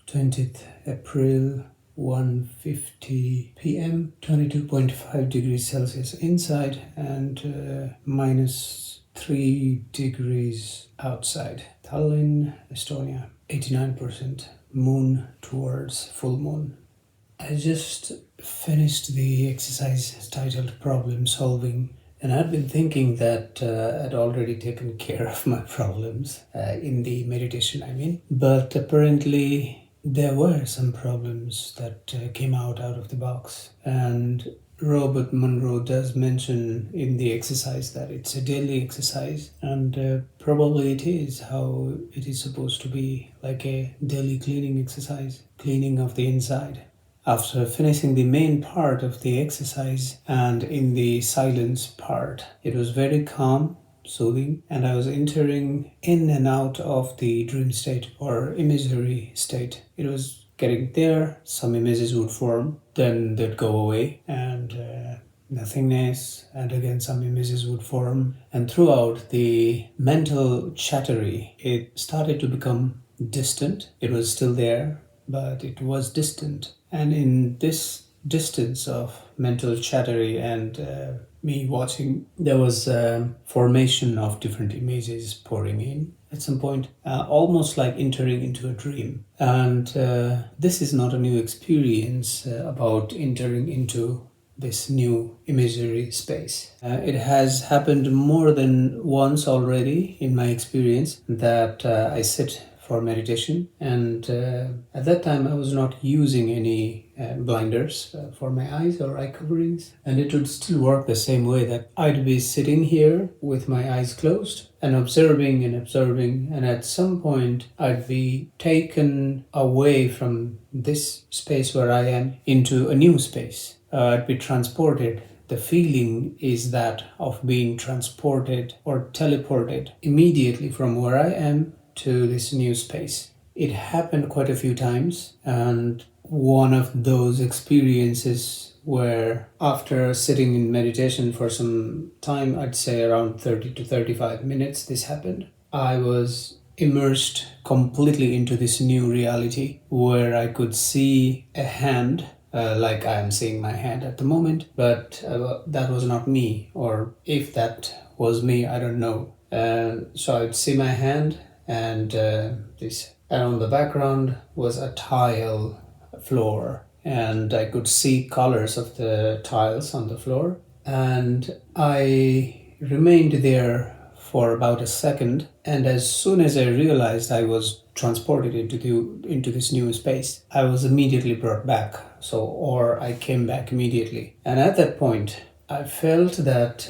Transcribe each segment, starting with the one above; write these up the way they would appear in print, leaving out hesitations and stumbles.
20th April, 1:50 p.m., 22.5 degrees Celsius inside and -3 degrees outside. Tallinn, Estonia, 89% moon towards full moon. I just finished the exercise titled Problem Solving, and I'd been thinking that I'd already taken care of my problems in the meditation, but apparently there were some problems that came out of the box. And Robert Monroe does mention in the exercise that it's a daily exercise, and probably it is how it is supposed to be, like a daily cleaning exercise, cleaning of the inside. After finishing the main part of the exercise and in the silence part, it was very calm, soothing, and I was entering in and out of the dream state or imagery state. It was getting there, some images would form, then they'd go away, and nothingness, and again some images would form. And throughout the mental chattery, it started to become distant. It was still there, but it was distant. And in this distance of mental chattery and me watching, there was formation of different images pouring in at some point, almost like entering into a dream. And this is not a new experience about entering into this new imagery space. It has happened more than once already in my experience that I sit for meditation, and at that time I was not using any blinders for my eyes or eye coverings, and it would still work the same way, that I'd be sitting here with my eyes closed and observing, and at some point I'd be taken away from this space where I am into a new space. I'd be transported. The feeling is that of being transported or teleported immediately from where I am to this new space. It happened quite a few times, and one of those experiences where after sitting in meditation for some time, I'd say around 30 to 35 minutes, this happened. I was immersed completely into this new reality where I could see a hand, like I am seeing my hand at the moment, but that was not me, or if that was me, I don't know. So I'd see my hand, and on the background was a tile floor, and I could see colors of the tiles on the floor, and I remained there for about a second, and as soon as I realized I was transported into this new space, I was immediately brought back, or I came back immediately. And at that point I felt that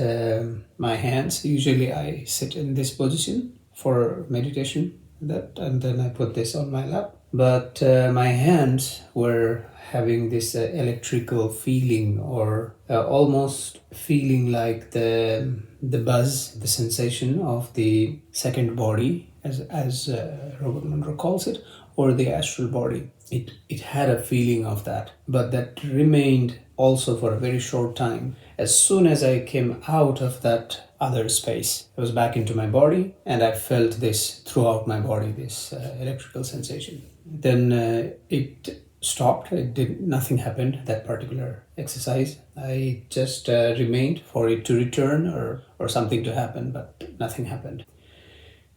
my hands, usually I sit in this position for meditation, and then I put this on my lap. But my hands were having this electrical feeling, or almost feeling like the buzz, the sensation of the second body, as Robert Monroe calls it, or the astral body. It had a feeling of that, but that remained also for a very short time. As soon as I came out of that other space, I was back into my body, and I felt this throughout my body, this electrical sensation. Then it stopped. Nothing happened, that particular exercise. I just remained for it to return or something to happen, but nothing happened.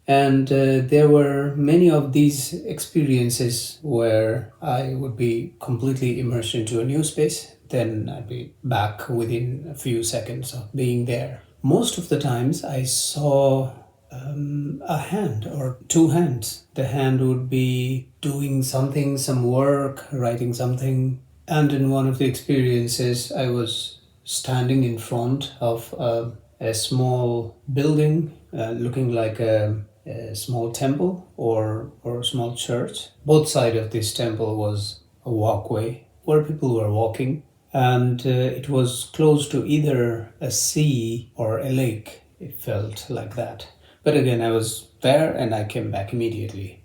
And there were many of these experiences where I would be completely immersed into a new space, then I'd be back within a few seconds of being there. Most of the times I saw a hand or two hands. The hand would be doing something, some work, writing something. And in one of the experiences, I was standing in front of a small building, looking like a small temple or a small church. Both sides of this temple was a walkway where people were walking, and it was close to either a sea or a lake. It felt like that. But again, I was there and I came back immediately.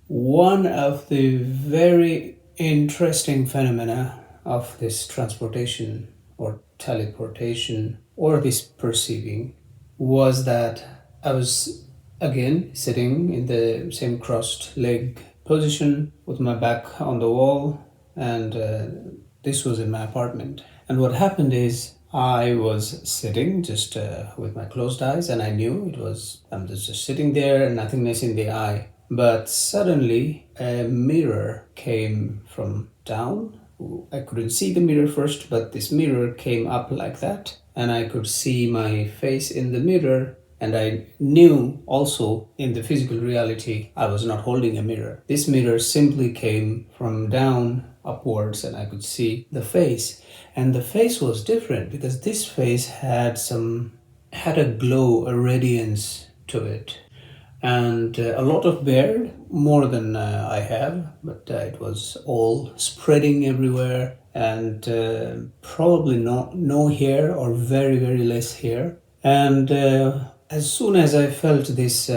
One of the very interesting phenomena of this transportation or teleportation or this perceiving was that I was again sitting in the same crossed leg position with my back on the wall, and this was in my apartment. And what happened is I was sitting just with my closed eyes, and I knew I'm just sitting there and nothingness in the eye. But suddenly a mirror came from down. I couldn't see the mirror first, but this mirror came up like that, and I could see my face in the mirror. And I knew also in the physical reality I was not holding a mirror. This mirror simply came from down upwards, and I could see the face. And the face was different because this face had a glow, a radiance to it, and a lot of beard, more than I have, but it was all spreading everywhere, and probably no hair, or very, very less hair. And as soon as I felt this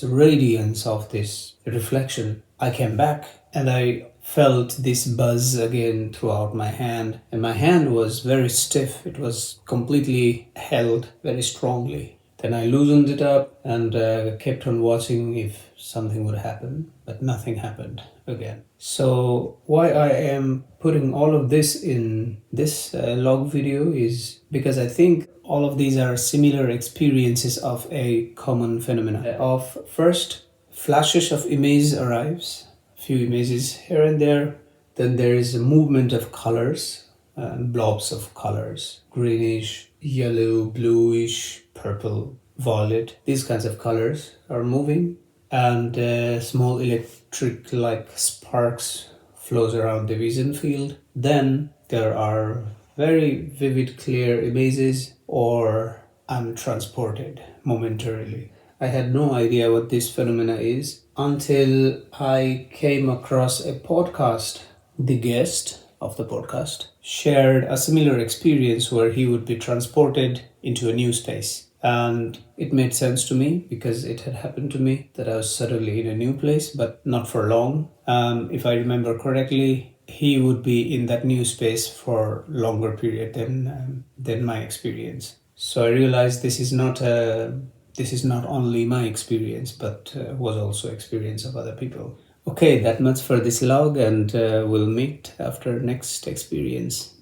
radiance of this reflection, I came back and I felt this buzz again throughout my hand, and my hand was very stiff. It was completely held very strongly. Then I loosened it up and kept on watching if something would happen, but nothing happened again. So why I am putting all of this in this log video is because I think all of these are similar experiences of a common phenomenon. Of first, flashes of image arrives, few images here and there. Then there is a movement of colors, blobs of colors, greenish, yellow, bluish, purple, violet. These kinds of colors are moving, and small electric-like sparks flows around the vision field. Then there are very vivid, clear images, or I'm transported momentarily. I had no idea what this phenomena is until I came across a podcast. The guest of the podcast shared a similar experience where he would be transported into a new space. And it made sense to me because it had happened to me that I was suddenly in a new place, but not for long. If I remember correctly, he would be in that new space for longer period than my experience. So I realized this is not only my experience, but was also experience of other people. Okay, that much for this log, and we'll meet after next experience.